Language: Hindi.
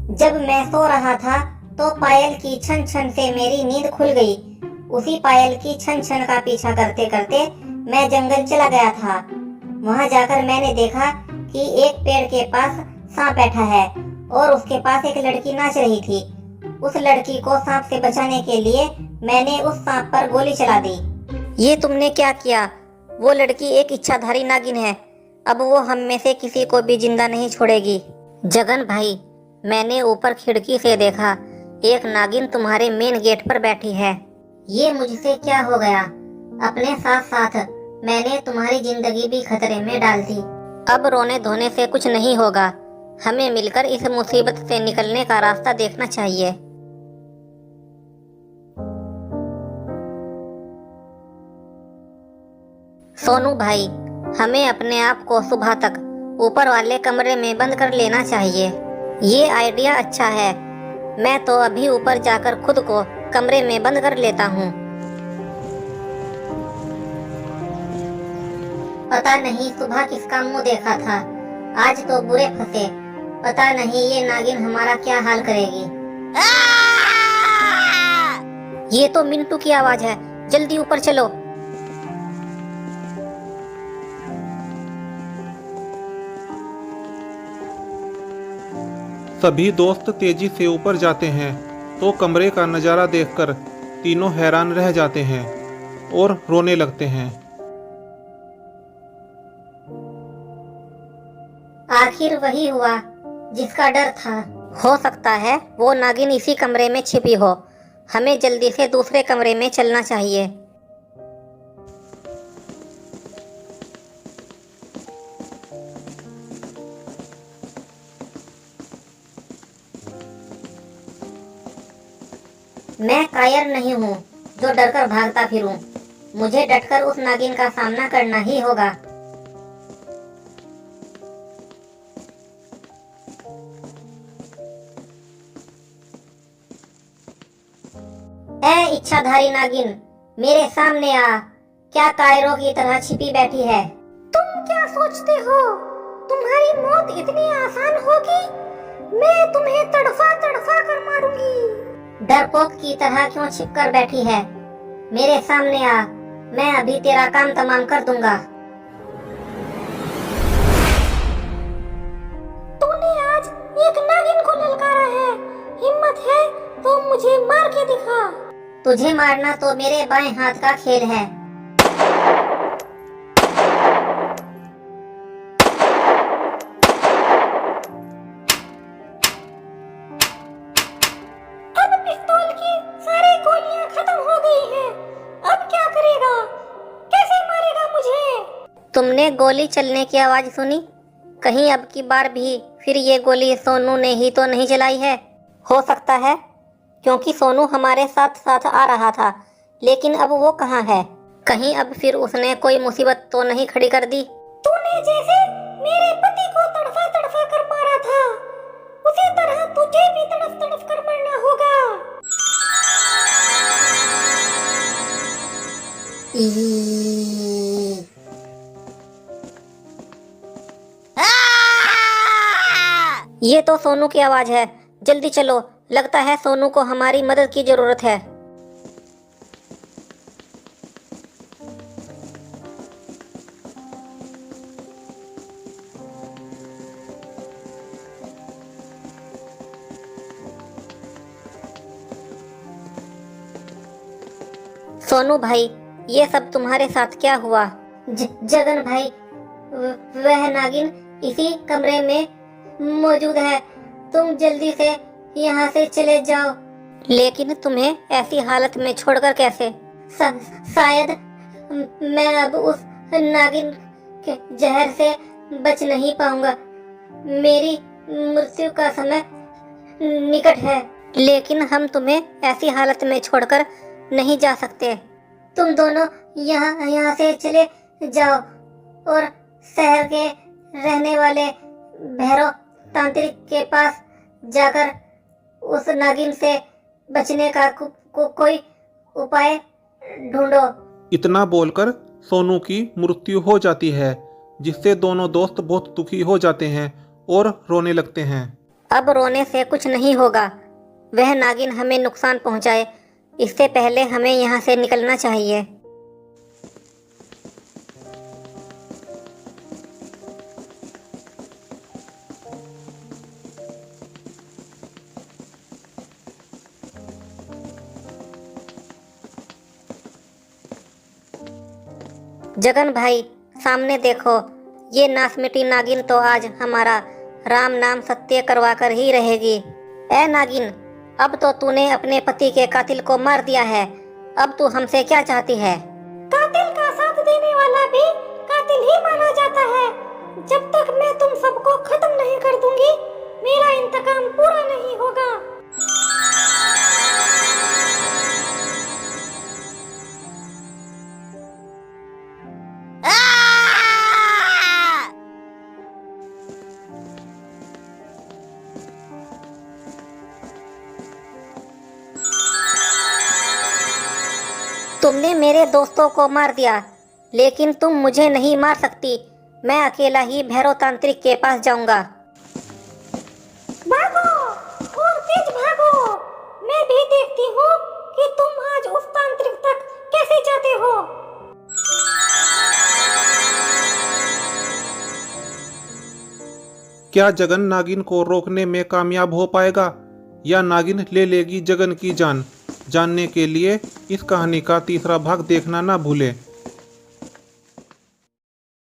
जब मैं सो रहा था तो पायल की छन छन से मेरी नींद खुल गई। उसी पायल की छन छन का पीछा करते करते मैं जंगल चला गया था। वहां जाकर मैंने देखा कि एक पेड़ के पास सांप बैठा है और उसके पास एक लड़की नाच रही थी। उस लड़की को सांप से बचाने के लिए मैंने उस सांप पर गोली चला दी। ये तुमने क्या किया? वो लड़की एक इच्छाधारी नागिन है। अब वो हम में से किसी को भी जिंदा नहीं छोड़ेगी। जगन भाई, मैंने ऊपर खिड़की से देखा, एक नागिन तुम्हारे मेन गेट पर बैठी है। ये मुझसे क्या हो गया? अपने साथ साथ मैंने तुम्हारी जिंदगी भी खतरे में डाल दी। अब रोने धोने से कुछ नहीं होगा। हमें मिलकर इस मुसीबत से निकलने का रास्ता देखना चाहिए। सोनू भाई, हमें अपने आप को सुबह तक ऊपर वाले कमरे में बंद कर लेना चाहिए। ये आइडिया अच्छा है। मैं तो अभी ऊपर जाकर खुद को कमरे में बंद कर लेता हूँ। पता नहीं सुबह किसका मुंह देखा था, आज तो बुरे फंसे। पता नहीं ये नागिन हमारा क्या हाल करेगी। ये तो मिंटू की आवाज है, जल्दी ऊपर चलो। सभी दोस्त तेजी से ऊपर जाते हैं तो कमरे का नज़ारा देखकर तीनों हैरान रह जाते हैं और रोने लगते हैं। आखिर वही हुआ जिसका डर था। हो सकता है वो नागिन इसी कमरे में छिपी हो। हमें जल्दी से दूसरे कमरे में चलना चाहिए। मैं कायर नहीं हूँ जो डरकर भागता फिरूं। मुझे डटकर उस नागिन का सामना करना ही होगा। ए इच्छाधारी नागिन, मेरे सामने आ। क्या कायरों की तरह छिपी बैठी है? तुम क्या सोचते हो तुम्हारी मौत इतनी आसान होगी? मैं तुम्हें तड़फा तड़फा कर मारूंगी। डरपोक की तरह क्यों छिपकर बैठी है? मेरे सामने आ, मैं अभी तेरा काम तमाम कर दूंगा। तूने आज एक नागिन को ललकारा है। हिम्मत है तो मुझे मार के दिखा। तुझे मारना तो मेरे बाएं हाथ का खेल है। पिस्तौल की सारी गोलियां खत्म हो गई हैं। अब क्या करेगा? कैसे मारेगा मुझे? तुमने गोली चलने की आवाज सुनी? कहीं अब की बार भी फिर ये गोली सोनू ने ही तो नहीं चलाई है? हो सकता है, क्योंकि सोनू हमारे साथ साथ आ रहा था। लेकिन अब वो कहाँ है? कहीं अब फिर उसने कोई मुसीबत तो नहीं खड़ी कर दी? तूने जैसे मेरे पति को तड़फा तड़फा कर मारा था, उसी तरह तुझे भी तड़फ तड़फ कर मरना होगा। ये तो सोनू की आवाज है। जल्दी चलो, लगता है सोनू को हमारी मदद की जरूरत है। सोनू भाई, ये सब तुम्हारे साथ क्या हुआ? जगन भाई, वह नागिन इसी कमरे में मौजूद है। तुम जल्दी से यहाँ से चले जाओ। लेकिन तुम्हें ऐसी हालत में छोड़कर कैसे? शायद मैं अब उस नागिन के जहर से बच नहीं पाऊंगा। मेरी मृत्यु का समय निकट है। लेकिन हम तुम्हें ऐसी हालत में छोड़कर नहीं जा सकते। तुम दोनों यहाँ से चले जाओ और शहर के रहने वाले भैरव तांत्रिक के पास जाकर उस नागिन से बचने का कोई उपाय ढूंढो। इतना बोलकर सोनू की मृत्यु हो जाती है, जिससे दोनों दोस्त बहुत दुखी हो जाते हैं और रोने लगते हैं। अब रोने से कुछ नहीं होगा। वह नागिन हमें नुकसान पहुंचाए, इससे पहले हमें यहाँ से निकलना चाहिए। जगन भाई, सामने देखो, ये नासमिटी नागिन तो आज हमारा राम नाम सत्य करवा कर ही रहेगी। ए नागिन, अब तो तूने अपने पति के कातिल को मार दिया है, अब तू हमसे क्या चाहती है? कातिल का साथ देने वाला भी कातिल ही माना जाता है। जब तक मैं तुम सबको खत्म नहीं कर दूंगी, मेरा इंतकाम पूरा नहीं होगा। तुमने मेरे दोस्तों को मार दिया, लेकिन तुम मुझे नहीं मार सकती। मैं अकेला ही भैरव तांत्रिक के पास जाऊंगा। भागो और तेज भागो। मैं भी देखती हूँ कि तुम आज उस तांत्रिक तक कैसे जाते हो। क्या जगन नागिन को रोकने में कामयाब हो पाएगा या नागिन ले लेगी जगन की जान? जानने के लिए इस कहानी का तीसरा भाग देखना ना भूलें।